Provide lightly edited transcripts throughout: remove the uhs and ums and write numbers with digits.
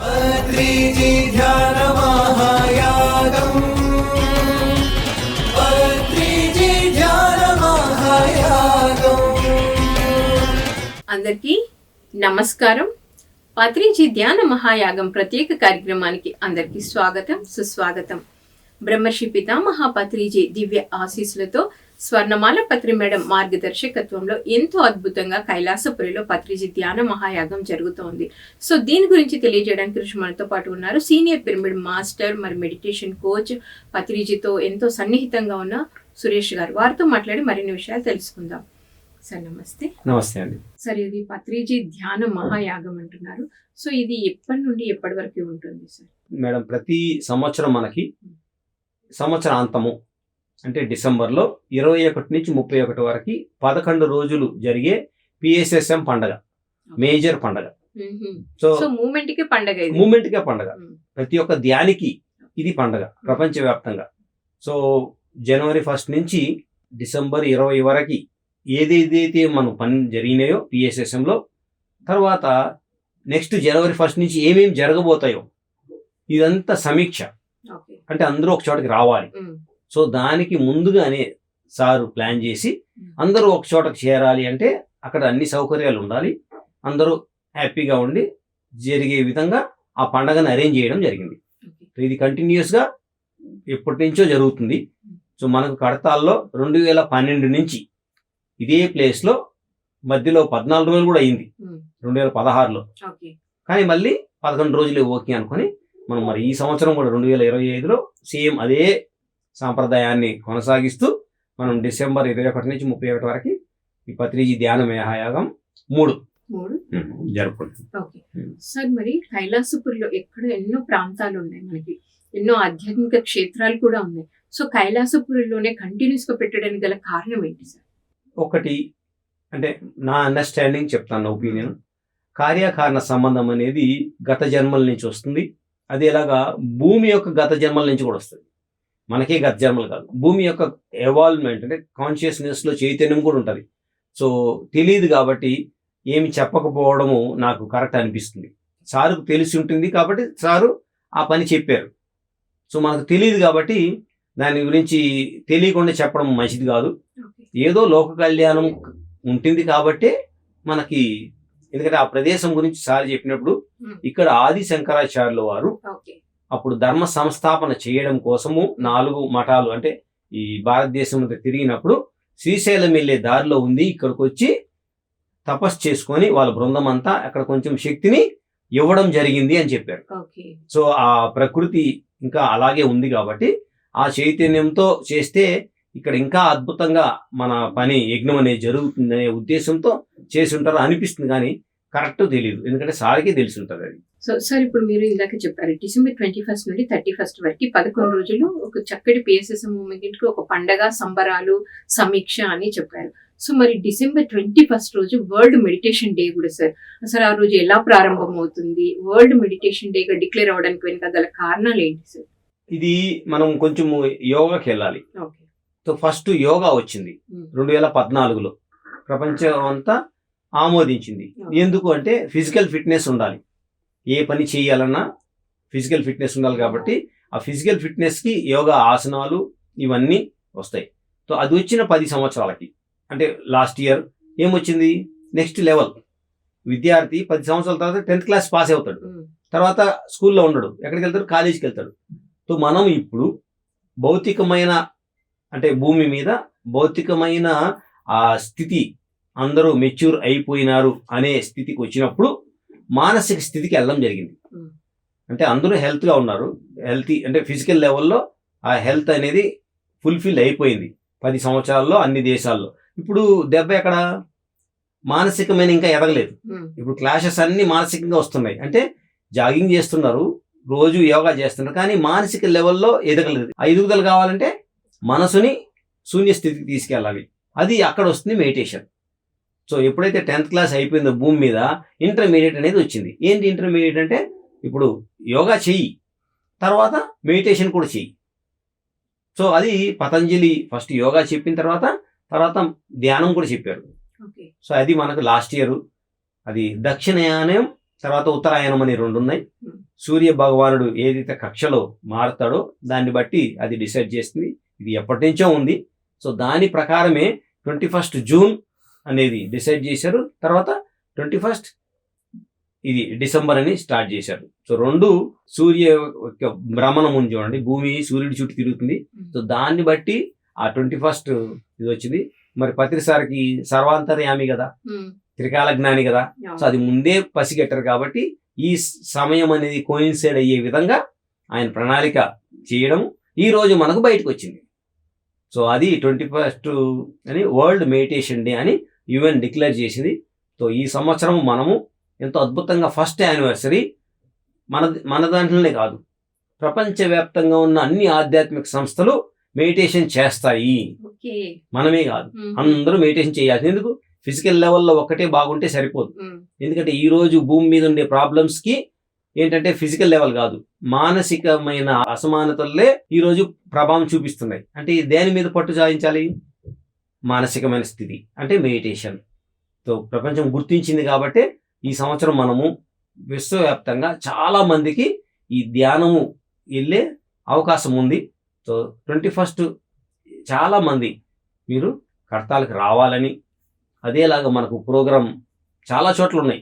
పత్రిజీ ధ్యాన మహాయాగం, పత్రిజీ ధ్యాన మహాయాగం. అందరికీ నమస్కారం. పత్రిజీ ధ్యాన మహాయాగం ప్రత్యేక కార్యక్రమానికి అందరికీ స్వాగతం, సుస్వాగతం. బ్రహ్మర్షి పితామహ పత్రిజీ దివ్య ఆశీస్సులతో స్వర్ణమాల పత్రి మేడం మార్గదర్శకత్వంలో ఎంతో అద్భుతంగా కైలాసపురిలో పత్రిజీ ధ్యాన మహాయాగం జరుగుతోంది. సో దీని గురించి తెలియజేయడానికి కృష్ణ మనతో పాటు ఉన్నారు సీనియర్ పిరమిడ్ మాస్టర్, మరి మెడిటేషన్ కోచ్, పత్రిజీతో ఎంతో సన్నిహితంగా ఉన్న సురేష్ గారు. వారితో మాట్లాడి మరిన్ని విషయాలు తెలుసుకుందాం. సార్ నమస్తే. నమస్తే అండి. సార్, ఇది పత్రిజీ ధ్యాన మహాయాగం అంటున్నారు. సో ఇది ఎప్పటి నుండి ఎప్పటి వరకు ఉంటుంది సార్? మేడం, ప్రతి సంవత్సరం మనకి సంవత్సరాంతము అంటే డిసెంబర్లో 21 నుంచి 31 వరకు 11 రోజులు జరిగే PSSM పండగ, మేజర్ పండగ. సో మూమెంట్కే పండగ, ప్రతి ఒక్క ధ్యానికి ఇది పండగ ప్రపంచవ్యాప్తంగా. సో జనవరి 1 నుంచి డిసెంబర్ 20 వరకు ఏదైతే మన పని జరిగినాయో PSSMలో, తర్వాత నెక్స్ట్ జనవరి 1 నుంచి ఏమేమి జరగబోతాయో ఇదంతా సమీక్ష. అంటే అందరూ ఒక చోటకి రావాలి. సో దానికి ముందుగానే సారు ప్లాన్ చేసి అందరూ ఒక చోటకి చేరాలి అంటే అక్కడ అన్ని సౌకర్యాలు ఉండాలి, అందరూ హ్యాపీగా ఉండి జరిగే విధంగా ఆ పండగను అరేంజ్ చేయడం జరిగింది. ఇది కంటిన్యూస్గా ఎప్పటి నుంచో జరుగుతుంది. సో మనకు కడతాల్లో 2012 నుంచి ఇదే ప్లేస్లో మధ్యలో 14 రోజులు కూడా అయింది 2016లో. కానీ మళ్ళీ 11 రోజులే ఓకే అనుకొని మనం మరి ఈ సంవత్సరం కూడా 2025లో సేమ్ అదే సాంప్రదాయాన్ని కొనసాగిస్తూ మనం డిసెంబర్ 21 నుంచి 31 వరకు ఈ పత్రిజీ ధ్యాన మహాయాగం 3 జరుపుకుంటాం. సార్, మరి కైలాసపురిలో ఎక్కడ ఎన్నో ప్రాంతాలు ఉన్నాయి, మనకి ఎన్నో ఆధ్యాత్మిక క్షేత్రాలు కూడా ఉన్నాయి. సో కైలాసపురిలోనే కంటిన్యూస్ గా పెట్టడానికి గల కారణం ఏంటి సార్? ఒకటి అంటే నా అండర్స్టాండింగ్ చెప్తాను, ఒపీనియన్. కార్యకారణ సంబంధం అనేది గత జన్మల నుంచి వస్తుంది. అది ఎలాగా భూమి యొక్క గత జన్మల నుంచి కూడా వస్తుంది. మనకే గత జన్మలు కాదు, భూమి యొక్క ఎవాల్వ్మెంట్ అంటే కాన్షియస్నెస్లో చైతన్యం కూడా ఉంటుంది. సో తెలియదు కాబట్టి ఏమి చెప్పకపోవడము నాకు కరెక్ట్ అనిపిస్తుంది. సారుకు తెలిసి ఉంటుంది కాబట్టి సారు ఆ పని చెప్పారు. సో మనకు తెలియదు కాబట్టి దాని గురించి తెలియకుండా చెప్పడం మంచిది కాదు. ఏదో లోక కళ్యాణం ఉంటుంది కాబట్టి మనకి, ఎందుకంటే ఆ ప్రదేశం గురించి సార్ చెప్పినప్పుడు ఇక్కడ ఆది శంకరాచార్యుల వారు అప్పుడు ధర్మ సంస్థాపన చేయడం కోసము 4 మఠాలు అంటే ఈ భారతదేశంలో తిరిగినప్పుడు శ్రీశైలం వెళ్ళే దారిలో ఉంది, ఇక్కడికి వచ్చి తపస్సు చేసుకొని వాళ్ళ బృందం అంతా అక్కడ కొంచెం శక్తిని ఇవ్వడం జరిగింది అని చెప్పారు. సో ఆ ప్రకృతి ఇంకా అలాగే ఉంది కాబట్టి ఆ చైతన్యంతో చేస్తే ఇక్కడ ఇంకా అద్భుతంగా మన పని యజ్ఞం అనేది జరుగుతుందనే ఉద్దేశంతో చేసి ఉంటారు అనిపిస్తుంది. కానీ కరెక్ట్ తెలియదు, ఎందుకంటే సార్కి తెలిసి ఉంటుంది అది. సో సార్, ఇప్పుడు మీరు ఇందాక చెప్పారు డిసెంబర్ 21 నుండి 31 వరకు 11 రోజులు ఒక చక్కటి PSSM మూమెంట్ కి ఒక పండగ, సంబరాలు, సమీక్ష అని చెప్పారు. సో మరి డిసెంబర్ 21 రోజు వరల్డ్ మెడిటేషన్ డే కూడా సార్. అసలు ఆ రోజు ఎలా ప్రారంభం అవుతుంది? వరల్డ్ మెడిటేషన్ డేగా డిక్లేర్ అవడానికి వెనుక గల కారణాలు ఏంటి సార్? ఇది మనం కొంచెం యోగాకి వెళ్ళాలి. సో ఫస్ట్ యోగా వచ్చింది 2014లో, ప్రపంచం అంతా ఆమోదించింది. ఎందుకు అంటే ఫిజికల్ ఫిట్నెస్ ఉండాలి, ఏ పని చేయాలన్నా ఫిజికల్ ఫిట్నెస్ ఉండాలి. కాబట్టి ఆ ఫిజికల్ ఫిట్నెస్కి యోగా ఆసనాలు ఇవన్నీ వస్తాయి. సో అది వచ్చిన 10 సంవత్సరాలకి అంటే లాస్ట్ ఇయర్ ఏమొచ్చింది, నెక్స్ట్ లెవెల్ విద్యార్థి 10 సంవత్సరాల తర్వాత 10th క్లాస్ పాస్ అవుతాడు, తర్వాత స్కూల్లో ఉండడు, ఎక్కడికి వెళ్తాడు, కాలేజీకి వెళ్తాడు. సో మనం ఇప్పుడు భౌతికమైన అంటే భూమి మీద భౌతికమైన ఆ స్థితి అందరూ మెచ్యూర్ అయిపోయినారు అనే స్థితికి వచ్చినప్పుడు మానసిక స్థితికి వెళ్ళడం జరిగింది. అంటే అందరూ హెల్త్గా ఉన్నారు, హెల్తీ అంటే ఫిజికల్ లెవెల్లో ఆ హెల్త్ అనేది ఫుల్ఫిల్ అయిపోయింది 10 సంవత్సరాల్లో అన్ని దేశాల్లో. ఇప్పుడు దెబ్బ ఎక్కడ, మానసికమైన ఇంకా ఎదగలేదు. ఇప్పుడు క్లాషెస్ అన్ని మానసికంగా వస్తున్నాయి. అంటే జాగింగ్ చేస్తున్నారు, రోజు యోగా చేస్తున్నారు, కానీ మానసిక లెవెల్లో ఎదగలేదు. ఆ ఎదుగుదల కావాలంటే మనసుని శూన్య స్థితికి తీసుకెళ్ళాలి. అది అక్కడ వస్తుంది మెడిటేషన్. సో ఎప్పుడైతే 10th క్లాస్ అయిపోయిందో భూమి మీద ఇంటర్మీడియట్ అనేది వచ్చింది. ఏంటి ఇంటర్మీడియట్ అంటే ఇప్పుడు యోగా చెయ్యి, తర్వాత మెడిటేషన్ కూడా చెయ్యి. సో అది పతంజలి ఫస్ట్ యోగా చెప్పిన తర్వాత ధ్యానం కూడా చెప్పారు. సో అది మనకు లాస్ట్ ఇయర్ అది దక్షిణాయనం తర్వాత ఉత్తరాయణం అని 2 ఉన్నాయి. సూర్య భగవానుడు ఏదైతే కక్షలో మారుతాడో దాన్ని బట్టి అది డిసైడ్ చేస్తుంది. ఇది ఎప్పటి నుంచో ఉంది. సో దాని ప్రకారమే 21 జూన్ అనేది డిసైడ్ చేశారు. తర్వాత 21 ఇది డిసెంబర్ అని స్టార్ట్ చేశారు. సో రెండు సూర్య యొక్క భ్రమణం ఉంది చూడండి, భూమి సూర్యుడి చుట్టూ తిరుగుతుంది. సో దాన్ని బట్టి ఆ 21 ఇది వచ్చింది. మరి పత్రిసారికి సర్వాంతర్యామి కదా, త్రికాల జ్ఞాని కదా. సో అది ముందే పసిగట్టారు కాబట్టి ఈ సమయం అనేది కోయిన్సైడ్ అయ్యే విధంగా ఆయన ప్రణాళిక చేయడం ఈ రోజు మనకు బయటకు వచ్చింది. సో అది 21 అని వరల్డ్ మెడిటేషన్ డే అని UN డిక్లేర్ చేసింది. సో ఈ సంవత్సరం మనము ఎంతో అద్భుతంగా ఫస్ట్ యానివర్సరీ మన దాంట్లోనే కాదు, ప్రపంచవ్యాప్తంగా ఉన్న అన్ని ఆధ్యాత్మిక సంస్థలు మెడిటేషన్ చేస్తాయి. మనమే కాదు, అందరూ మెడిటేషన్ చేయాలి. ఎందుకు? ఫిజికల్ లెవెల్లో ఒక్కటే బాగుంటే సరిపోదు. ఎందుకంటే ఈ రోజు భూమి మీద ఉండే ప్రాబ్లమ్స్ కి ఏంటంటే ఫిజికల్ లెవెల్ కాదు, మానసికమైన అసమానతలే ఈ రోజు ప్రభావం చూపిస్తున్నాయి. అంటే దేని మీద పట్టు సాధించాలి? మానసికమైన స్థితి అంటే మెడిటేషన్. సో ప్రపంచం గుర్తించింది కాబట్టి ఈ సంవత్సరం మనము విశ్వవ్యాప్తంగా చాలా మందికి ఈ ధ్యానము వెళ్ళే అవకాశం ఉంది. సో 21 చాలా మంది మీరు కర్తాలకు రావాలని, అదేలాగా మనకు ప్రోగ్రాం చాలా చోట్ల ఉన్నాయి.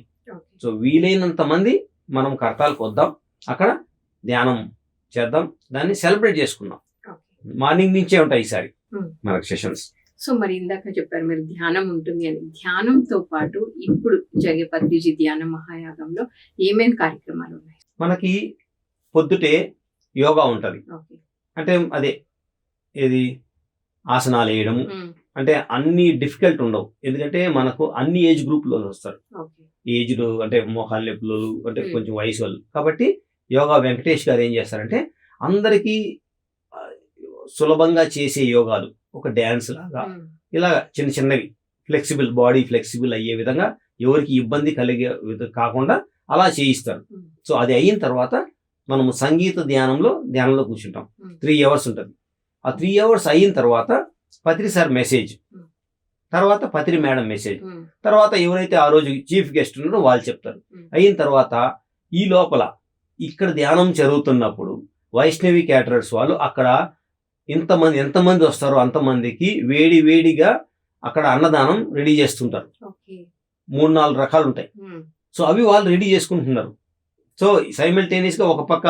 సో వీలైనంత మంది మనం కర్తాలకు వద్దాం, అక్కడ ధ్యానం చేద్దాం, దాన్ని సెలబ్రేట్ చేసుకుందాం. మార్నింగ్ నుంచే ఉంటాయి ఈసారి మనకు సెషన్స్. సో మరి ఇందాక చెప్పారు మీరు ధ్యానం ఉంటుంది అని. ధ్యానంతో పాటు ఇప్పుడు జరిగే పత్రిజీ ధ్యాన మహాయాగంలో ఏమేమి కార్యక్రమాలు ఉన్నాయి? మనకి పొద్దుటే యోగా ఉంటది. అంటే అదే ఏది ఆసనాలు వేయడము, అంటే అన్ని డిఫికల్ట్ ఉండవు. ఎందుకంటే మనకు అన్ని ఏజ్ గ్రూప్ లో వస్తారు. ఏజ్డ్ అంటే మోహాలు నొప్పులు అంటే కొంచెం వయసు వాళ్ళు. కాబట్టి యోగా వెంకటేష్ గారు ఏం చేస్తారంటే అందరికీ సులభంగా చేసే యోగాలు, ఒక డ్యాన్స్ లాగా ఇలా చిన్న చిన్నవి ఫ్లెక్సిబుల్, బాడీ ఫ్లెక్సిబుల్ అయ్యే విధంగా, ఎవరికి ఇబ్బంది కలిగే కాకుండా అలా చేయిస్తారు. సో అది అయిన తర్వాత మనము సంగీత ధ్యానంలో కూర్చుంటాం. 3 hours ఉంటుంది. ఆ 3 hours అయిన తర్వాత పత్రి సార్ మెసేజ్, తర్వాత పత్రి మేడం మెసేజ్, తర్వాత ఎవరైతే ఆ రోజు చీఫ్ గెస్ట్ ఉన్నారో వాళ్ళు చెప్తారు. అయిన తర్వాత ఈ లోపల ఇక్కడ ధ్యానం జరుగుతున్నప్పుడు వైష్ణవి క్యాటరర్స్ వాళ్ళు అక్కడ ఎంతమంది వస్తారో అంతమందికి వేడిగా అక్కడ అన్నదానం రెడీ చేస్తుంటారు. 3-4 రకాలు ఉంటాయి. సో అవి వాళ్ళు రెడీ చేసుకుంటున్నారు. సో సైమల్టేనియస్ గా ఒక పక్క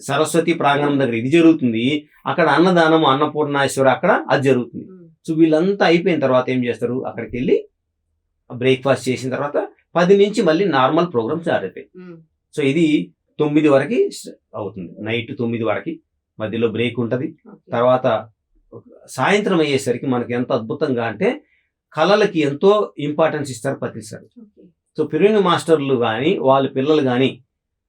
సరస్వతి ప్రాంగణం దగ్గర ఇది జరుగుతుంది, అక్కడ అన్నదానం అన్నపూర్ణేశ్వర అక్కడ అది జరుగుతుంది. సో వీళ్ళంతా అయిపోయిన తర్వాత ఏం చేస్తారు, అక్కడికి వెళ్ళి బ్రేక్ఫాస్ట్ చేసిన తర్వాత 10 నుంచి మళ్ళీ నార్మల్ ప్రోగ్రామ్స్ స్టార్ట్ అవుతాయి. సో ఇది 9 వరకు అవుతుంది, నైట్ 9 వరకు. మధ్యలో బ్రేక్ ఉంటుంది. తర్వాత సాయంత్రం అయ్యేసరికి మనకి ఎంత అద్భుతంగా అంటే కళలకి ఎంతో ఇంపార్టెన్స్ ఇస్తారు పత్రి సార్. సో పెరిగిన మాస్టర్లు కానీ వాళ్ళ పిల్లలు కానీ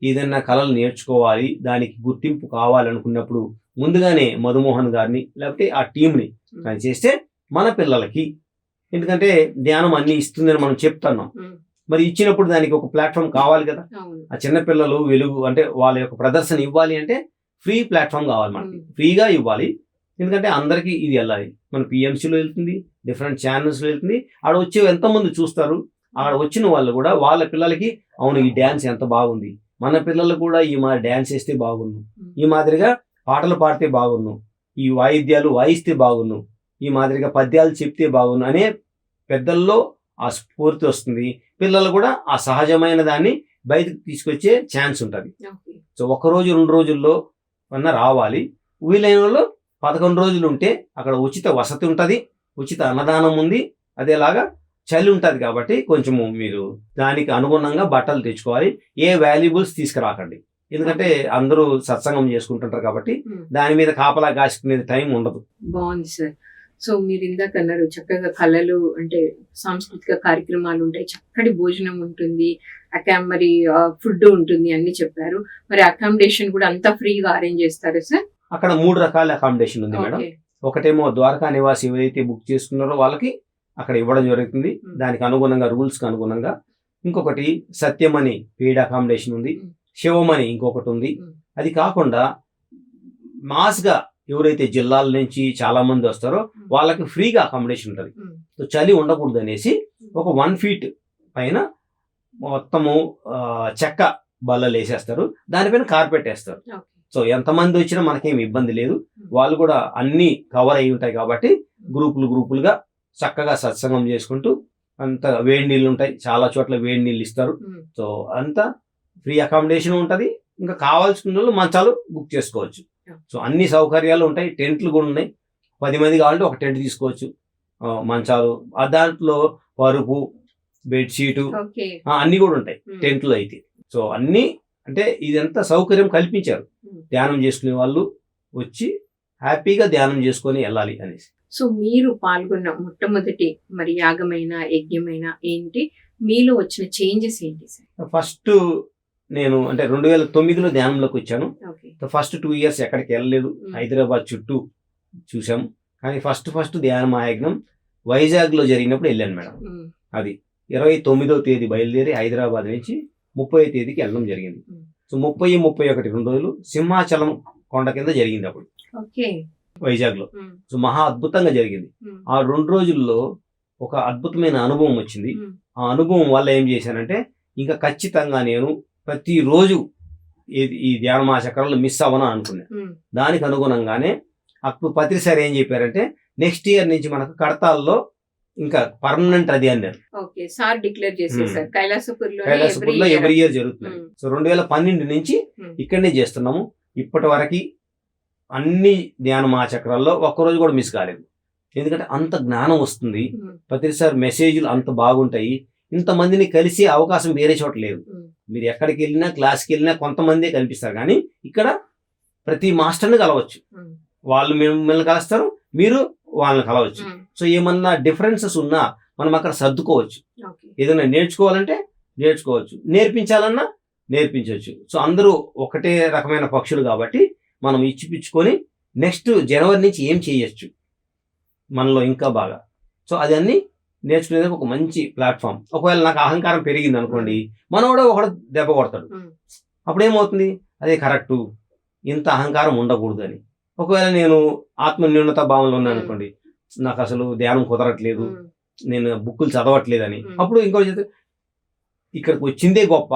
ఏదైనా కళలు నేర్చుకోవాలి, దానికి గుర్తింపు కావాలనుకున్నప్పుడు ముందుగానే మధుమోహన్ గారిని లేకపోతే ఆ టీంని చేస్తే మన పిల్లలకి, ఎందుకంటే ధ్యానం అన్ని ఇస్తుందని మనం చెప్తున్నాం, మరి ఇచ్చినప్పుడు దానికి ఒక ప్లాట్ఫామ్ కావాలి కదా. ఆ చిన్నపిల్లలు వెలుగు అంటే వాళ్ళ యొక్క ప్రదర్శన ఇవ్వాలి అంటే ఫ్రీ ప్లాట్ఫామ్ కావాలి, మనకి ఫ్రీగా ఇవ్వాలి. ఎందుకంటే అందరికీ ఇది వెళ్ళాలి. మన పిఎంసీలో వెళ్తుంది, డిఫరెంట్ ఛానల్స్లో వెళ్తుంది. ఆడ వచ్చే ఎంతమంది చూస్తారు, ఆడ వచ్చిన వాళ్ళు కూడా వాళ్ళ పిల్లలకి అవును ఈ డ్యాన్స్ ఎంత బాగుంది, మన పిల్లలు కూడా ఈ మా డ్యాన్స్ వేస్తే బాగున్ను, ఈ మాదిరిగా పాటలు పాడితే బాగున్ను, ఈ వాయిద్యాలు వాయిస్తే బాగున్ను, ఈ మాదిరిగా పద్యాలు చెప్తే బాగున్ను అనే పెద్దల్లో ఆ స్ఫూర్తి వస్తుంది. పిల్లలు కూడా ఆ సహజమైన దాన్ని బయటకు తీసుకొచ్చే ఛాన్స్ ఉంటుంది. సో 1 రోజు 2 రోజుల్లో అన్న రావాలి. వీలైన వాళ్ళు 11 రోజులు ఉంటే అక్కడ ఉచిత వసతి ఉంటుంది, ఉచిత అన్నదానం ఉంది, అదేలాగా చలి ఉంటుంది. కాబట్టి కొంచెము మీరు దానికి అనుగుణంగా బట్టలు తెచ్చుకోవాలి. ఏ వాల్యుబుల్స్ తీసుకురాకండి, ఎందుకంటే అందరూ సత్సంగం చేసుకుంటుంటారు కాబట్టి దాని మీద కాపలా కాసుకునే టైం ఉండదు. బాగుంది సార్. సో మీరు ఇందాక అన్నారు చక్కగా కళలు అంటే సాంస్కృతిక కార్యక్రమాలు ఉంటాయి, చక్కటి భోజనం ఉంటుంది, మరి ఫుడ్ ఉంటుంది అన్ని చెప్పారు. మరి అకామిడేషన్ కూడా అంతా ఫ్రీగా అరేంజ్ చేస్తారు సార్? అక్కడ 3 రకాల అకామిడేషన్ ఉంది మేడం. ఒకటేమో ద్వారకా నివాసి ఎవరైతే బుక్ చేసుకున్నారో వాళ్ళకి అక్కడ ఇవ్వడం జరుగుతుంది, దానికి అనుగుణంగా రూల్స్ కి అనుగుణంగా. ఇంకొకటి సత్యమని పెయిడ్ అకామిడేషన్ ఉంది, శివమని ఇంకొకటి ఉంది. అది కాకుండా మాస్గా ఎవరైతే జిల్లాల నుంచి చాలా మంది వస్తారో వాళ్ళకి ఫ్రీగా అకామిడేషన్ ఉంటుంది. సో చలి ఉండకూడదు అనేసి ఒక 1 feet పైన మొత్తము చెక్క బల్లలు వేసేస్తారు, దానిపైన కార్పెట్ వేస్తారు. ఓకే. సో ఎంతమంది వచ్చినా మనకేం ఇబ్బంది లేదు. వాళ్ళు కూడా అన్ని కవర్ అయి ఉంటాయి కాబట్టి గ్రూపులుగా చక్కగా సత్సంగం చేసుకుంటూ అంత వేడి నీళ్ళు ఉంటాయి, చాలా చోట్ల వేడి నీళ్ళు ఇస్తారు. సో అంతా ఫ్రీ అకామిడేషన్ ఉంటుంది. ఇంకా కావాల్సిన వాళ్ళు మంచాలు బుక్ చేసుకోవచ్చు. సో అన్ని సౌకర్యాలు ఉంటాయి. టెంట్లు కూడా ఉన్నాయి. 10 మంది కావాలంటే ఒక టెంట్ తీసుకోవచ్చు. మంచాలు దాంట్లో పరుపు, బెడ్షీటు ఓకే. అన్ని కూడా ఉంటాయి టెంట్లో అయితే. సో అన్ని అంటే ఇదంతా సౌకర్యం కల్పించారు. ధ్యానం చేసుకునే వాళ్ళు వచ్చి హ్యాపీగా ధ్యానం చేసుకొని వెళ్ళాలి అనేసి. సో మీరు పాల్గొన్న మొట్టమొదటి మరి యాగమైన యజ్ఞమైన ఏంటి, మీలో వచ్చిన చేంజెస్ ఏంటి సార్? ఫస్ట్ నేను అంటే 2009లో ధ్యానంలోకి వచ్చాను. ఓకే. ఫస్ట్ 2 years ఎక్కడికి వెళ్ళలేదు. హైదరాబాద్ చుట్టూ చూసాము. కానీ ఫస్ట్ ధ్యాన మహాయజ్ఞం వైజాగ్లో జరిగినప్పుడు వెళ్ళాను మేడం. అది 29వ తేదీ బయలుదేరి హైదరాబాద్ నుంచి 30వ తేదీకి వెళ్ళడం జరిగింది. సో 30, 31 2 రోజులు సింహాచలం కొండ కింద జరిగింది అప్పుడు ఓకే. వైజాగ్లో. సో మహా అద్భుతంగా జరిగింది. ఆ 2 రోజుల్లో ఒక అద్భుతమైన అనుభవం వచ్చింది. ఆ అనుభవం వల్ల ఏం చేశానంటే ఇంకా ఖచ్చితంగా నేను ప్రతిరోజు ఈ ధ్యాన మహాచక్రంలో మిస్ అవ్వను అనుకున్నా. దానికి అనుగుణంగానే అప్పుడు పత్రి సార్ ఏం చెప్పారంటే నెక్స్ట్ ఇయర్ నుంచి మనకు కడతాల్లో ఇంకా పర్మనెంట్ అది అన్నారు. ఓకే. సార్ డిక్లేర్ చేసేసారు. కైలాసపూర్లో ఎవ్రీ ఇయర్ జరుగుతుంది. సో 2012 నుంచి ఇక్కడనే చేస్తున్నాము. ఇప్పటి వరకు అన్ని ధ్యాన మహాచక్రాల్లో ఒక్కరోజు కూడా మిస్ కాలేదు. ఎందుకంటే అంత జ్ఞానం వస్తుంది. పత్రి సార్ మెసేజ్లు అంత బాగుంటాయి. ఇంతమందిని కలిసే అవకాశం వేరే చోట లేదు. మీరు ఎక్కడికి వెళ్ళినా క్లాస్కి వెళ్ళినా కొంతమందే కనిపిస్తారు, కానీ ఇక్కడ ప్రతి మాస్టర్ని కలవచ్చు. వాళ్ళు మిమ్మల్ని కలుస్తారు, మీరు వాళ్ళని కలవచ్చు. సో ఏమన్నా డిఫరెన్సెస్ ఉన్నా మనం అక్కడ సర్దుకోవచ్చు. ఏదైనా నేర్చుకోవాలంటే నేర్చుకోవచ్చు, నేర్పించాలన్నా నేర్పించవచ్చు. సో అందరూ ఒకటే రకమైన పక్షులు కాబట్టి మనం ఇచ్చిపుచ్చుకొని నెక్స్ట్ జనవరి నుంచి ఏం చేయొచ్చు మనలో ఇంకా బాగా. సో అది అన్ని నేర్చుకునేందుకు ఒక మంచి ప్లాట్ఫామ్. ఒకవేళ నాకు అహంకారం పెరిగింది అనుకోండి, మనోడు ఒకడు దెబ్బ కొడతాడు. అప్పుడు ఏమవుతుంది, అదే కరెక్టు, ఇంత అహంకారం ఉండకూడదు అని. ఒకవేళ నేను ఆత్మ న్యూనత భావంలో ఉన్నాను అనుకోండి, నాకు అసలు ధ్యానం కుదరట్లేదు, నేను బుక్కులు చదవట్లేదని, అప్పుడు ఇంకో ఇక్కడికి వచ్చిందే గొప్ప,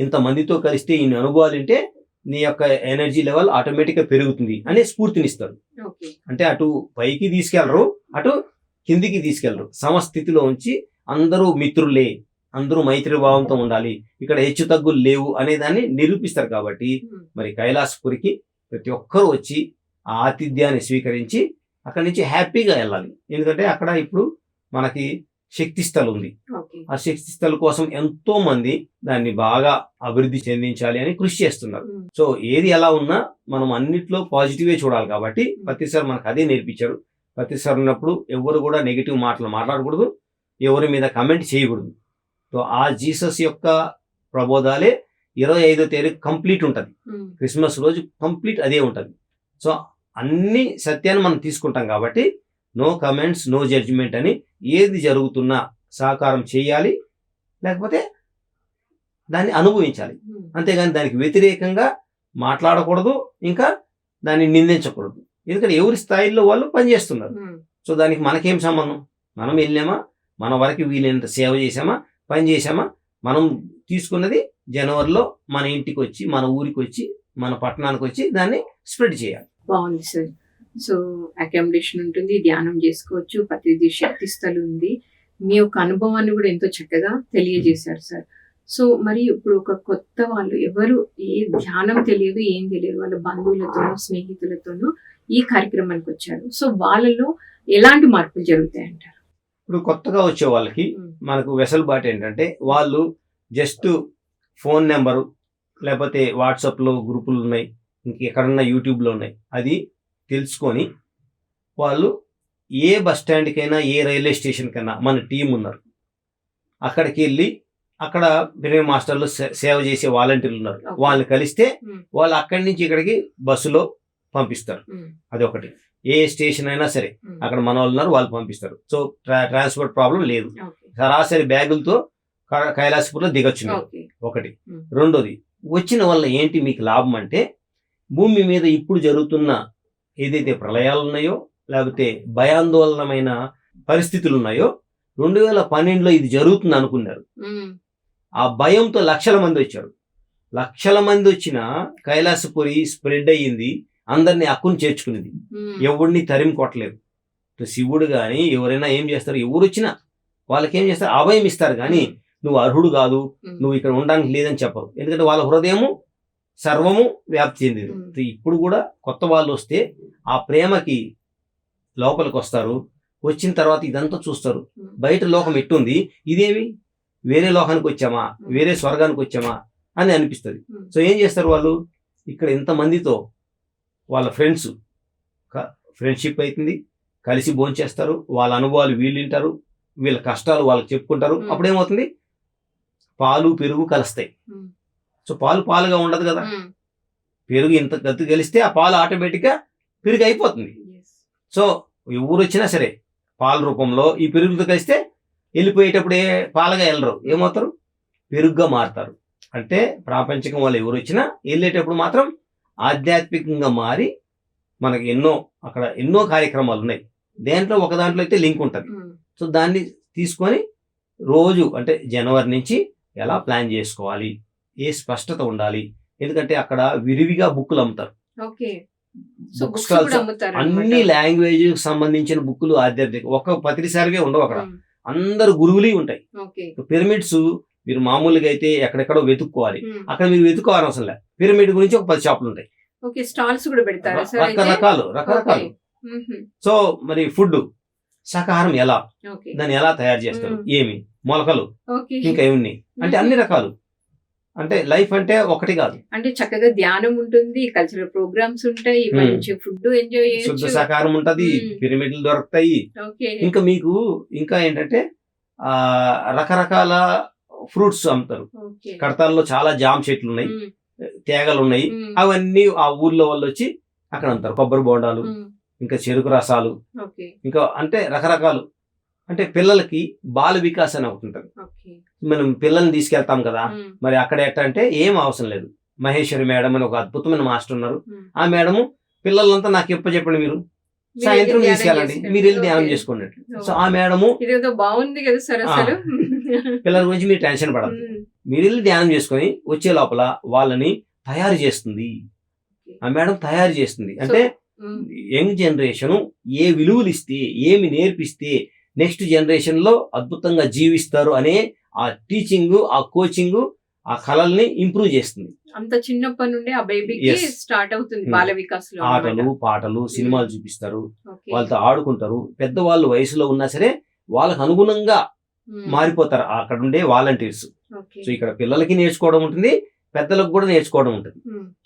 ఇంతమందితో కలిస్తే ఇన్ని అనుభవాలు ఉంటే నీ యొక్క ఎనర్జీ లెవెల్ ఆటోమేటిక్గా పెరుగుతుంది అనే స్ఫూర్తినిస్తారు. అంటే అటు పైకి తీసుకెళ్లరు, అటు కిందికి తీసుకెళ్లరు. సమస్థితిలో ఉంచి అందరూ మిత్రులే, అందరూ మైత్రి భావంతో ఉండాలి, ఇక్కడ హెచ్చు తగ్గులు లేవు అనే దాన్ని నిరూపిస్తారు. కాబట్టి మరి కైలాసపురికి ప్రతి ఒక్కరూ వచ్చి ఆ ఆతిథ్యాన్ని స్వీకరించి అక్కడి నుంచి హ్యాపీగా వెళ్ళాలి. ఎందుకంటే అక్కడ ఇప్పుడు మనకి శక్తి స్థల్ ఉంది. ఆ శక్తి స్థల్ కోసం ఎంతో మంది దాన్ని బాగా అభివృద్ధి చెందించాలి అని కృషి చేస్తున్నారు. సో ఏది ఎలా ఉన్నా మనం అన్నిట్లో పాజిటివే చూడాలి. కాబట్టి పత్రి సార్ మనకు అదే నేర్పించారు. పత్రి సార్ ఉన్నప్పుడు ఎవరు కూడా నెగిటివ్ మాటలు మాట్లాడకూడదు, ఎవరి మీద కమెంట్ చేయకూడదు. సో ఆ జీసస్ యొక్క ప్రబోధాలే 25వ తేదీ కంప్లీట్ ఉంటుంది. క్రిస్మస్ రోజు కంప్లీట్ అదే ఉంటుంది. సో అన్ని సత్యాన్ని మనం తీసుకుంటాం కాబట్టి నో కమెంట్స్, నో జడ్జిమెంట్ అని, ఏది జరుగుతున్నా సహకారం చేయాలి, లేకపోతే దాన్ని అనుభవించాలి. అంతేగాని దానికి వ్యతిరేకంగా మాట్లాడకూడదు, ఇంకా దాన్ని నిందించకూడదు. ఎందుకంటే ఎవరి స్థాయిలో వాళ్ళు పనిచేస్తున్నారు. సో దానికి మనకేం సంబంధం? మనం వెళ్ళామా, మన వరకు వీలైనంత సేవ చేసామా, పని చేసామా, మనం తీసుకున్నది జనవరిలో మన ఇంటికి వచ్చి, మన ఊరికి వచ్చి, మన పట్టణానికి వచ్చి దాన్ని స్ప్రెడ్ చేయాలి. బాగుంది సార్. సో అకామిడేషన్ ఉంటుంది, ధ్యానం చేసుకోవచ్చు, పత్రిజీ శక్తి స్థలం ఉంది. మీ యొక్క అనుభవాన్ని కూడా ఎంతో చక్కగా తెలియజేశారు సార్. సో మరి ఇప్పుడు ఒక కొత్త వాళ్ళు ఎవరు ఏ ధ్యానం తెలియదు, ఏం తెలియదు, వాళ్ళ బంధువులతోనో స్నేహితులతోనో ఈ కార్యక్రమానికి వచ్చారు. సో వాళ్ళలో ఎలాంటి మార్పులు జరుగుతాయి అంటారు? ఇప్పుడు కొత్తగా వచ్చే వాళ్ళకి మనకు వెసులుబాటు ఏంటంటే, వాళ్ళు జస్ట్ ఫోన్ నెంబరు, లేకపోతే వాట్సాప్లో గ్రూపులు ఉన్నాయి, ఇంకెక్కడన్నా యూట్యూబ్లో ఉన్నాయి, అది తెలుసుకొని వాళ్ళు ఏ బస్ స్టాండ్కైనా, ఏ రైల్వే స్టేషన్కైనా మన టీం ఉన్నారు, అక్కడికి వెళ్ళి అక్కడ బిర్యానీ మాస్టర్లు సేవ చేసే వాలంటీర్లు ఉన్నారు, వాళ్ళని కలిస్తే వాళ్ళు అక్కడి నుంచి ఇక్కడికి బస్సులో పంపిస్తారు. అది ఒకటి. ఏ స్టేషన్ అయినా సరే అక్కడ మన వాళ్ళు ఉన్నారు, వాళ్ళు పంపిస్తారు. సో ట్రాన్స్పోర్ట్ ప్రాబ్లం లేదు. సరాసరి బ్యాగులతో కైలాసపూర్లో దిగొచ్చు ఒకటి. రెండోది, వచ్చిన వల్ల ఏంటి మీకు లాభం అంటే, భూమి మీద ఇప్పుడు జరుగుతున్న ఏదైతే ప్రళయాలు ఉన్నాయో, లేకపోతే భయాందోళనమైన పరిస్థితులు ఉన్నాయో, 2012లో ఇది జరుగుతుంది అనుకున్నారు. ఆ భయంతో లక్షల మంది వచ్చారు. లక్షల మంది వచ్చిన కైలాసపురి స్ప్రెడ్ అయ్యింది, అందరినీ అక్కుని చేర్చుకునేది, ఎవరిని తరిమి కొట్టలేదు. శివుడు కానీ ఎవరైనా ఏం చేస్తారు, ఎవరు వచ్చినా వాళ్ళకి ఏం చేస్తారు, అభయం ఇస్తారు కానీ నువ్వు అర్హుడు కాదు, నువ్వు ఇక్కడ ఉండడానికి లేదని చెప్పరు. ఎందుకంటే వాళ్ళ హృదయము సర్వము వ్యాప్తి చెందింది. ఇప్పుడు కూడా కొత్త వాళ్ళు వస్తే ఆ ప్రేమకి లోపలికి వస్తారు. వచ్చిన తర్వాత ఇదంతా చూస్తారు, బయట లోకం ఎట్టుంది, ఇదేమి వేరే లోకానికి వచ్చామా, వేరే స్వర్గానికి వచ్చామా అని అనిపిస్తుంది. సో ఏం చేస్తారు వాళ్ళు, ఇక్కడ ఇంతమందితో వాళ్ళ ఫ్రెండ్షిప్ అవుతుంది, కలిసి భోంచేస్తారు, వాళ్ళ అనుభవాలు వీళ్ళు వింటారు, వీళ్ళ కష్టాలు వాళ్ళకి చెప్పుకుంటారు. అప్పుడు ఏమవుతుంది, పాలు పెరుగు కలుస్తాయి. సో పాలుగా ఉండదు కదా, పెరుగు ఇంత గతి కలిస్తే ఆ పాలు ఆటోమేటిక్గా పెరుగు అయిపోతుంది. సో ఎవరు వచ్చినా సరే పాల రూపంలో ఈ పెరుగుతో కలిస్తే వెళ్ళిపోయేటప్పుడు పాలుగా వెళ్ళరు, ఏమవుతారు, పెరుగుగా మారుతారు. అంటే ప్రాపంచికం వాళ్ళు ఎవరు వచ్చినా వెళ్ళేటప్పుడు మాత్రం ఆధ్యాత్మికంగా మారి మనకి అక్కడ ఎన్నో కార్యక్రమాలు ఉన్నాయి. దేంట్లో ఒక దాంట్లో అయితే లింక్ ఉంటుంది. సో దాన్ని తీసుకొని రోజు అంటే జనవరి నుంచి ఎలా ప్లాన్ చేసుకోవాలి, ఏ స్పష్టత ఉండాలి. ఎందుకంటే అక్కడ విరివిగా బుక్కులు అమ్ముతారు, బుక్ స్టాల్స్, అన్ని లాంగ్వేజ్ సంబంధించిన బుక్కులు, ఆధ్యాత్మిక ఒక పత్రి సర్వే ఉండవు అక్కడ, అందరు గురువులు ఉంటాయి. పిరమిడ్స్ మీరు మామూలుగా అయితే ఎక్కడెక్కడో వెతుక్కోవాలి, అక్కడ మీరు వెతుక్కోవాలి అవసరం లేదు. పిరమిడ్ గురించి ఒక 10 షాపులు ఉంటాయి, రకరకాలు. సో మరి ఫుడ్ శాకాహారం ఎలా, దాన్ని ఎలా తయారు చేస్తారు, ఏమి మొలకలు, ఇంకా ఏమి అంటే అన్ని రకాలు. అంటే లైఫ్ అంటే ఒకటి కాదు, అంటే చక్కగా ధ్యానం ఉంటుంది, కల్చరల్ ప్రోగ్రామ్స్ ఉంటాయి, మంచి ఫుడ్ ఎంజాయ్ చేయొచ్చు, శుద్ధ శాకాహారం ఉంటది, పిరమిడ్లు దొరుకుతాయి. ఇంకా మీకు ఇంకా ఏంటంటే రకరకాల ఫ్రూట్స్ అమ్ముతారు. కడతాల్లో చాలా జామ్ చెట్లు ఉన్నాయి, తేగలు ఉన్నాయి, అవన్నీ ఆ ఊర్లో వాళ్ళు వచ్చి అక్కడ అమ్ముతారు. కొబ్బరి బోండాలు, ఇంకా చెరుకు రసాలు, ఇంకా అంటే రకరకాలు. అంటే పిల్లలకి బాల వికాస్ అని ఒకటి ఉంటుంది. మనం పిల్లల్ని తీసుకెళ్తాం కదా, మరి అక్కడ ఎట్టంటే ఏం అవసరం లేదు. మహేశ్వరి మేడం అని ఒక అద్భుతమైన మాస్టర్ ఉన్నారు. ఆ మేడము పిల్లలంతా నాకు చెప్పండి, మీరు సాయంత్రం తీసుకెళ్ళండి, మీరు వెళ్ళి ధ్యానం చేసుకోండి. సో ఆ మేడము బాగుంది కదా సార్, అసలు పిల్లల గురించి మీరు టెన్షన్ పడదు, మీరు వెళ్ళి ధ్యానం చేసుకొని వచ్చే లోపల వాళ్ళని తయారు చేస్తుంది. ఆ మేడం తయారు చేస్తుంది. అంటే యంగ్ జనరేషన్ ఏ విలువలు ఇస్తే, ఏమి నేర్పిస్తే నెక్స్ట్ జనరేషన్ లో అద్భుతంగా జీవిస్తారు అనే ఆ టీచింగ్, ఆ కోచింగ్, ఆ కళల్ని ఇంప్రూవ్ చేస్తుంది. అంత చిన్నప్పటి నుండి ఆ బేబీకి స్టార్ట్ అవుతుంది బాల వికాస్. ఆటలు పాటలు సినిమాలు చూపిస్తారు, వాళ్ళతో ఆడుకుంటారు. పెద్దవాళ్ళు వయసులో ఉన్నా సరే వాళ్ళకు అనుగుణంగా మారిపోతారు అక్కడ ఉండే వాలంటీర్స్. సో ఇక్కడ పిల్లలకి నేర్చుకోవడం ఉంటుంది, పెద్దలకు కూడా నేర్చుకోవడం ఉంటుంది.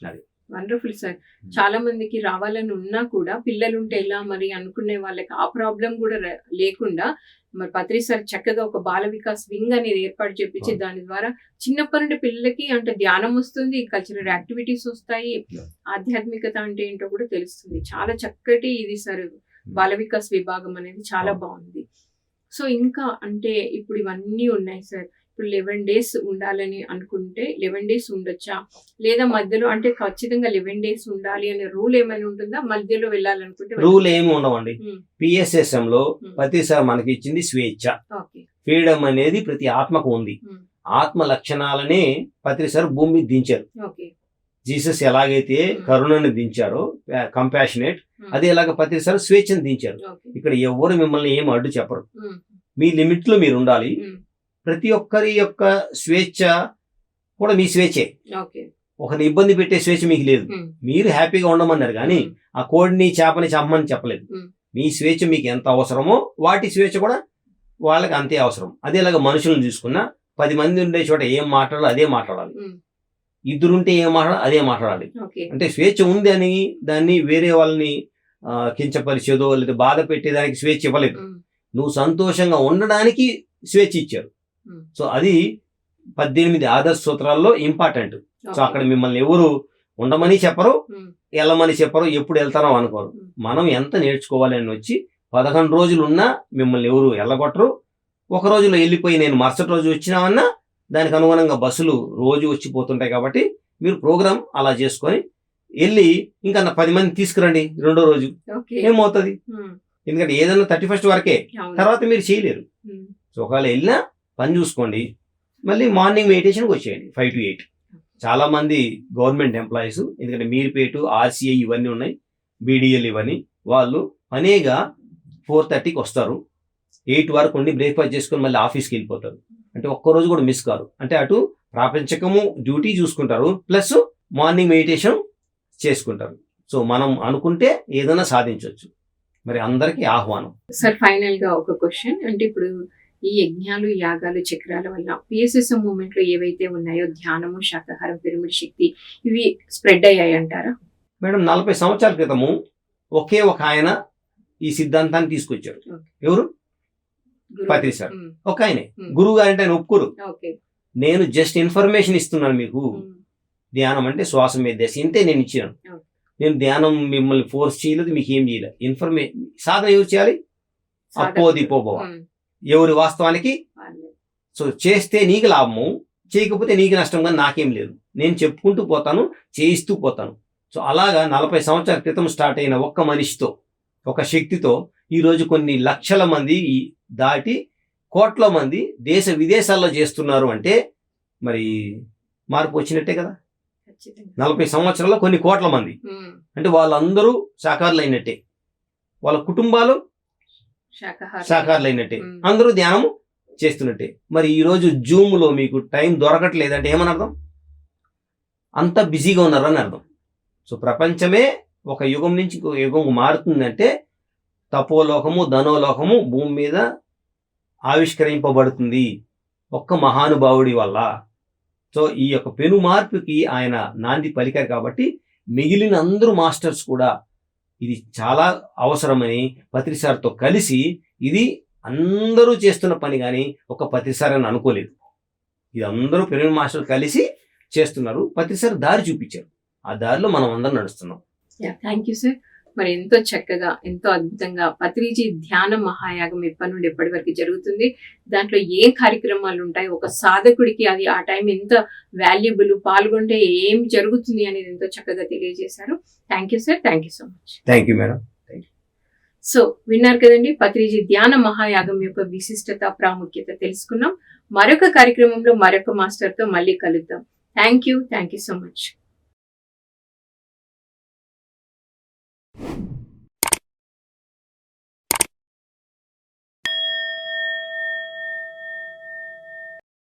అది వండర్ఫుల్ సార్. చాలా మందికి రావాలని ఉన్నా కూడా పిల్లలు ఉంటే ఎలా మరి అనుకునే వాళ్ళకి ఆ ప్రాబ్లం కూడా లేకుండా మరి పత్రి సార్ చక్కగా ఒక బాల వికాస్ వింగ్ అనేది ఏర్పాటు చేపించి దాని ద్వారా చిన్నప్పటి నుండి పిల్లలకి అంటే ధ్యానం వస్తుంది, కల్చరల్ యాక్టివిటీస్ వస్తాయి, ఆధ్యాత్మికత అంటే ఏంటో కూడా తెలుస్తుంది. చాలా చక్కటి ఇది సార్ బాల వికాస్ విభాగం అనేది చాలా బాగుంది. సో ఇంకా అంటే ఇప్పుడు ఇవన్నీ ఉన్నాయి సార్. ఇప్పుడు 11 days ఉండాలని అనుకుంటే 11 days ఉండొచ్చా, లేదా మధ్యలో అంటే ఖచ్చితంగా 11 days ఉండాలి అనే రూల్ ఏమైనా ఉంటుందా, మధ్యలో వెళ్ళాలనుకుంటే? రూల్ ఏమి ఉండవండి. PSSM లో ప్రతిసారి మనకి ఇచ్చింది స్వేచ్ఛ, ఫ్రీడమ్ అనేది ప్రతి ఆత్మకు ఉంది. ఆత్మ లక్షణాలనే ప్రతిసారి భూమి దించారు. జీసస్ ఎలాగైతే కరుణను దించారో, కంపాషనేట్, అదే ఎలాగ ప్రతిసారి స్వేచ్ఛను దించారు. ఇక్కడ ఎవరు మిమ్మల్ని ఏం అడ్డు చెప్పరు, మీ లిమిట్ లో మీరు ఉండాలి. ప్రతి ఒక్కరి యొక్క స్వేచ్ఛ కూడా మీ స్వేచ్ఛే, ఒకరిని ఇబ్బంది పెట్టే స్వేచ్ఛ మీకు లేదు. మీరు హ్యాపీగా ఉండమన్నారు కానీ ఆ కోడిని చేపని చంపమని చెప్పలేదు. మీ స్వేచ్ఛ మీకు ఎంత అవసరమో వాటి స్వేచ్ఛ కూడా వాళ్ళకి అంతే అవసరం. అదేలాగా మనుషులను చూసుకున్నా 10 మంది ఉండే చోట ఏం మాట్లాడాలో అదే మాట్లాడాలి, ఇద్దరుంటే ఏం మాట్లాడాలి అదే మాట్లాడాలి. అంటే స్వేచ్ఛ ఉంది అని దాన్ని వేరే వాళ్ళని కించపరిచేదో లేదా బాధ పెట్టేదానికి స్వేచ్ఛ ఇవ్వలేదు. నువ్వు సంతోషంగా ఉండడానికి స్వేచ్ఛ ఇచ్చారు. సో అది 18 ఆదర్శ సూత్రాల్లో ఇంపార్టెంట్. సో అక్కడ మిమ్మల్ని ఎవరు ఉండమని చెప్పరు, వెళ్ళమని చెప్పరు, ఎప్పుడు వెళ్తారో అనుకోరు. మనం ఎంత నేర్చుకోవాలి అని వచ్చి 11 రోజులు ఉన్నా మిమ్మల్ని ఎవరు వెళ్ళగొట్టరు. ఒక రోజులో వెళ్ళిపోయి నేను మరుసటి రోజు వచ్చినామన్నా దానికి అనుగుణంగా బస్సులు రోజు వచ్చిపోతుంటాయి. కాబట్టి మీరు ప్రోగ్రామ్ అలా చేసుకొని వెళ్ళి ఇంకా 10 మంది తీసుకురండి రెండో రోజు, ఏమవుతుంది? ఎందుకంటే ఏదన్నా 31st వరకే, తర్వాత మీరు చేయలేరు. సో ఒకవేళ వెళ్ళినా పని చూసుకోండి, మళ్ళీ మార్నింగ్ మెడిటేషన్కి వచ్చేయండి 5 to 8. చాలా మంది గవర్నమెంట్ ఎంప్లాయీస్, ఎందుకంటే మీర్పేటు, ఆర్సీఐ ఇవన్నీ ఉన్నాయి, బీడీఎల్ ఇవన్నీ, వాళ్ళు అనేగా 4:30కి వస్తారు, 8 వరకు ఉండి బ్రేక్ఫాస్ట్ చేసుకొని మళ్ళీ ఆఫీస్కి వెళ్ళిపోతారు. అంటే ఒక్కరోజు కూడా మిస్ కారు. అంటే అటు ప్రాపంచికము డ్యూటీ చూసుకుంటారు, ప్లస్ మార్నింగ్ మెడిటేషన్ చేసుకుంటారు. సో మనం అనుకుంటే ఏదైనా సాధించవచ్చు. మరి అందరికీ ఆహ్వానం. సార్ ఫైనల్ గా ఒక క్వశ్చన్, అంటే ఇప్పుడు ఈ యజ్ఞాలు, యాగాలు, చక్రాల వల్ల పిఎస్ఎస్ఎం మూవ్మెంట్ లో ఏవైతే ఉన్నాయో ధ్యానము, శాకాహారం, పిరమిడ్ శక్తి, ఇవి స్ప్రెడ్ అయ్యాయి అంటారా? మేడం, 40 సంవత్సరాల క్రితము ఒకే ఒక ఆయన ఈ సిద్ధాంతాన్ని తీసుకొచ్చారు. ఎవరు? పత్రి సార్. ఒక ఆయనే గురువు గారంటే ఆయన ఒప్పుకోరు. నేను జస్ట్ ఇన్ఫర్మేషన్ ఇస్తున్నాను మీకు. ధ్యానం అంటే శ్వాస మీద ధ్యాస, ఇంతే నేను ఇచ్చినాను. నేను ధ్యానం మిమ్మల్ని ఫోర్స్ చేయలేదు, మీకు ఏం చేయలేదు. ఇన్ఫర్మేషన్ సాధన ఎవరు చేయాలి? అపోదిపోభవ, ఎవరి వాస్తవానికి. సో చేస్తే నీకు లాభము, చేయకపోతే నీకు నష్టం, కానీ నాకేం లేదు. నేను చెప్పుకుంటూ పోతాను, చేయిస్తూ పోతాను. సో అలాగా 40 సంవత్సరాల క్రితం స్టార్ట్ అయిన ఒక్క మనిషితో, ఒక శక్తితో ఈరోజు కొన్ని లక్షల మంది దాటి కోట్ల మంది దేశ విదేశాల్లో చేస్తున్నారు. అంటే మరి మార్పు వచ్చినట్టే కదా. 40 సంవత్సరాల్లో కొన్ని కోట్ల మంది అంటే వాళ్ళందరూ శాకాహారులు అయినట్టే, వాళ్ళ కుటుంబాలు శాకాహారులు అయినట్టే, అందరూ ధ్యానం చేస్తున్నట్టే. మరి ఈరోజు జూమ్లో మీకు టైం దొరకట్లేదంటే ఏమని అర్థం? అంత బిజీగా ఉన్నారని అర్థం. సో ప్రపంచమే ఒక యుగం నుంచి ఇంకో యుగం మారుతుందంటే తపోలోకము, ధనోలోకము భూమి మీద ఆవిష్కరింపబడుతుంది ఒక్క మహానుభావుడి వల్ల. సో ఈ యొక్క పెను మార్పుకి ఆయన నాంది పలికారు. కాబట్టి మిగిలిన అందరూ మాస్టర్స్ కూడా ఇది చాలా అవసరమని పత్రిసార్తో కలిసి, ఇది అందరూ చేస్తున్న పని కానీ ఒక పత్రిసార్ అని అనుకోలేదు. ఇది అందరూ పెను మాస్టర్లు కలిసి చేస్తున్నారు. పత్రిసార్ దారి చూపించారు, ఆ దారిలో మనం అందరం నడుస్తున్నాం. Thank you sir. మరి ఎంతో చక్కగా, ఎంతో అద్భుతంగా పత్రిజీ ధ్యాన మహాయాగం ఎప్పటి నుండి ఎప్పటి వరకు జరుగుతుంది, దాంట్లో ఏ కార్యక్రమాలు ఉంటాయి, ఒక సాధకుడికి అది ఆ టైం ఎంత వాల్యుబుల్, పాల్గొంటే ఏం జరుగుతుంది అనేది ఎంతో చక్కగా తెలియజేశారు. Thank you sir. Thank you so much. Thank you madam. So విన్నారు కదండి, పత్రిజీ ధ్యాన మహాయాగం యొక్క విశిష్టత, ప్రాముఖ్యత తెలుసుకున్నాం. మరొక కార్యక్రమంలో మరొక మాస్టర్తో మళ్ళీ కలుద్దాం. Thank you so much.